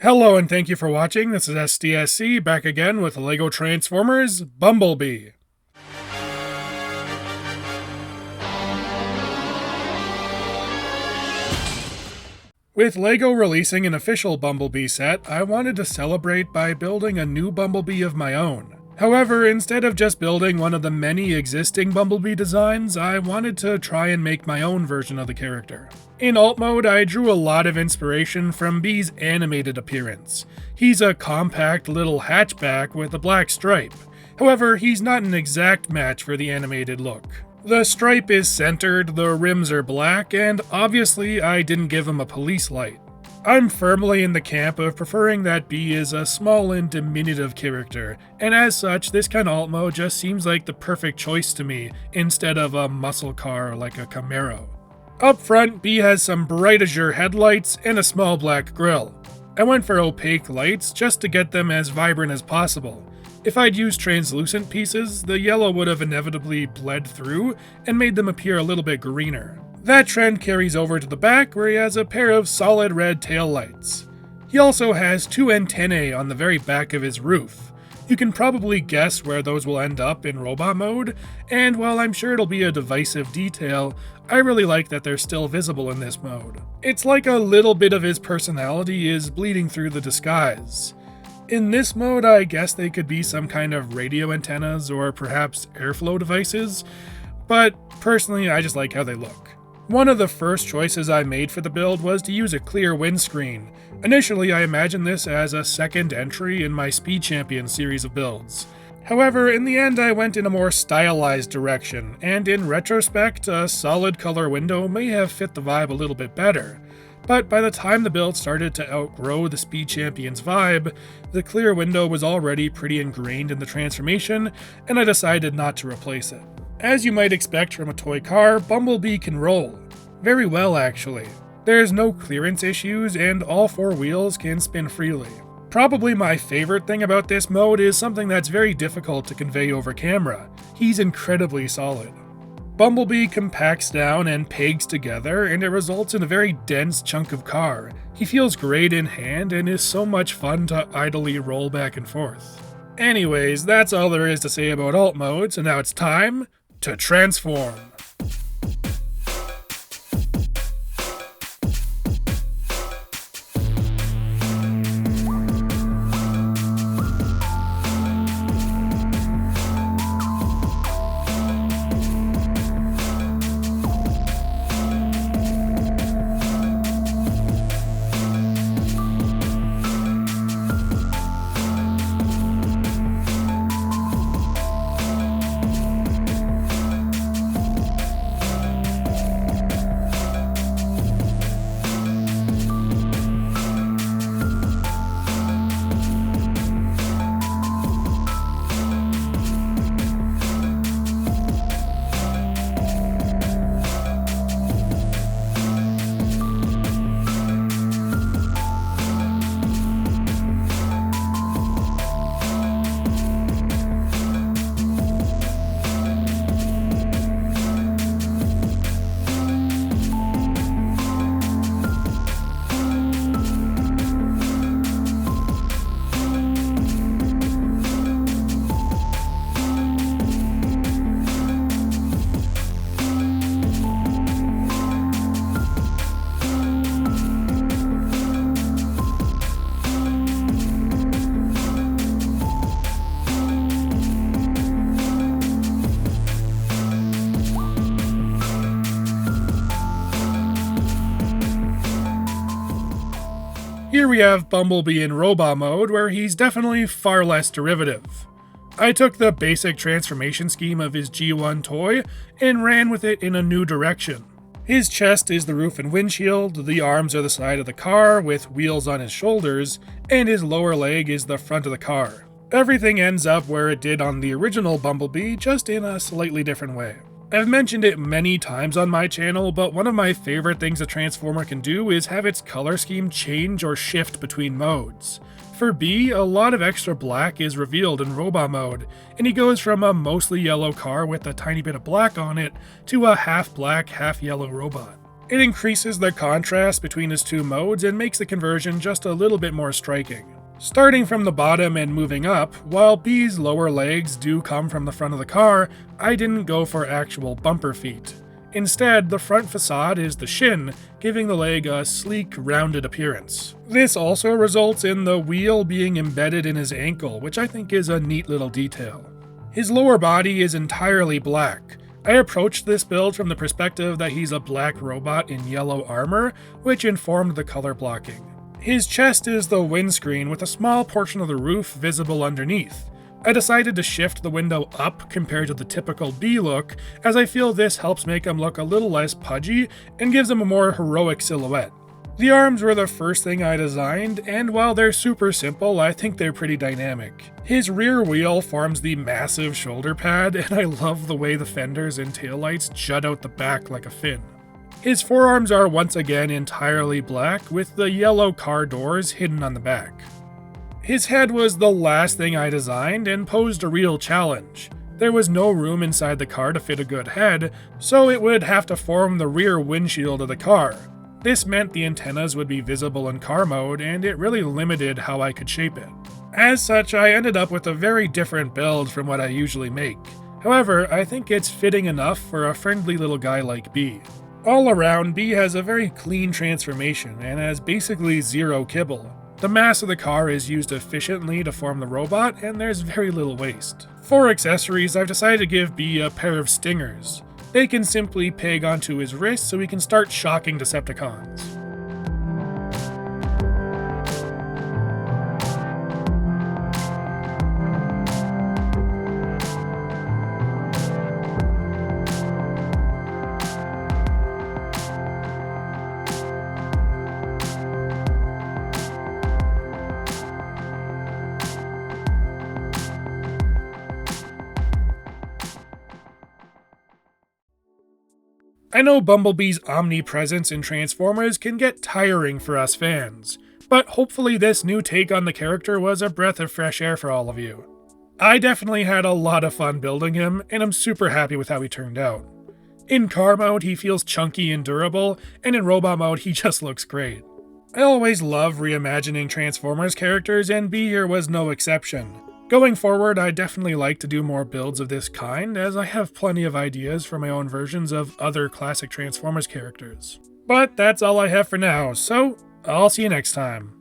Hello and thank you for watching. This is SDSC back again with LEGO Transformers Bumblebee. With LEGO releasing an official Bumblebee set, I wanted to celebrate by building a new Bumblebee of my own. However, instead of just building one of the many existing Bumblebee designs, I wanted to try and make my own version of the character. In alt mode, I drew a lot of inspiration from Bee's animated appearance. He's a compact little hatchback with a black stripe. However, he's not an exact match for the animated look. The stripe is centered, the rims are black, and obviously I didn't give him a police light. I'm firmly in the camp of preferring that Bee is a small and diminutive character, and as such, this kind of alt mode just seems like the perfect choice to me, instead of a muscle car like a Camaro. Up front, Bee has some bright azure headlights and a small black grille. I went for opaque lights just to get them as vibrant as possible. If I'd used translucent pieces, the yellow would have inevitably bled through and made them appear a little bit greener. That trend carries over to the back, where he has a pair of solid red taillights. He also has two antennae on the very back of his roof. You can probably guess where those will end up in robot mode, and while I'm sure it'll be a divisive detail, I really like that they're still visible in this mode. It's like a little bit of his personality is bleeding through the disguise. In this mode, I guess they could be some kind of radio antennas or perhaps airflow devices, but personally I just like how they look. One of the first choices I made for the build was to use a clear windscreen. Initially, I imagined this as a second entry in my Speed Champion series of builds. However, in the end I went in a more stylized direction, and in retrospect, a solid color window may have fit the vibe a little bit better. But by the time the build started to outgrow the Speed Champion's vibe, the clear window was already pretty ingrained in the transformation, and I decided not to replace it. As you might expect from a toy car, Bumblebee can roll. Very well, actually. There's no clearance issues, and all four wheels can spin freely. Probably my favorite thing about this mode is something that's very difficult to convey over camera. He's incredibly solid. Bumblebee compacts down and pegs together, and it results in a very dense chunk of car. He feels great in hand and is so much fun to idly roll back and forth. Anyways, that's all there is to say about alt mode, so now it's time to transform. Here we have Bumblebee in robot mode, where he's definitely far less derivative. I took the basic transformation scheme of his G1 toy and ran with it in a new direction. His chest is the roof and windshield, the arms are the side of the car with wheels on his shoulders, and his lower leg is the front of the car. Everything ends up where it did on the original Bumblebee, just in a slightly different way. I've mentioned it many times on my channel, but one of my favorite things a Transformer can do is have its color scheme change or shift between modes. For Bee, a lot of extra black is revealed in robot mode, and he goes from a mostly yellow car with a tiny bit of black on it to a half black, half yellow robot. It increases the contrast between his two modes and makes the conversion just a little bit more striking. Starting from the bottom and moving up, while Bee's lower legs do come from the front of the car, I didn't go for actual bumper feet. Instead, the front facade is the shin, giving the leg a sleek, rounded appearance. This also results in the wheel being embedded in his ankle, which I think is a neat little detail. His lower body is entirely black. I approached this build from the perspective that he's a black robot in yellow armor, which informed the color blocking. His chest is the windscreen with a small portion of the roof visible underneath. I decided to shift the window up compared to the typical B look, as I feel this helps make him look a little less pudgy and gives him a more heroic silhouette. The arms were the first thing I designed, and while they're super simple, I think they're pretty dynamic. His rear wheel forms the massive shoulder pad, and I love the way the fenders and taillights jut out the back like a fin. His forearms are once again entirely black, with the yellow car doors hidden on the back. His head was the last thing I designed and posed a real challenge. There was no room inside the car to fit a good head, so it would have to form the rear windshield of the car. This meant the antennas would be visible in car mode, and it really limited how I could shape it. As such, I ended up with a very different build from what I usually make. However, I think it's fitting enough for a friendly little guy like Bee. All around, Bee has a very clean transformation and has basically zero kibble. The mass of the car is used efficiently to form the robot, and there's very little waste. For accessories, I've decided to give Bee a pair of stingers. They can simply peg onto his wrist so he can start shocking Decepticons. I know Bumblebee's omnipresence in Transformers can get tiring for us fans, but hopefully this new take on the character was a breath of fresh air for all of you. I definitely had a lot of fun building him, and I'm super happy with how he turned out. In car mode, he feels chunky and durable, and in robot mode, he just looks great. I always love reimagining Transformers characters, and Bee here was no exception. Going forward, I definitely like to do more builds of this kind, as I have plenty of ideas for my own versions of other classic Transformers characters. But that's all I have for now, so I'll see you next time.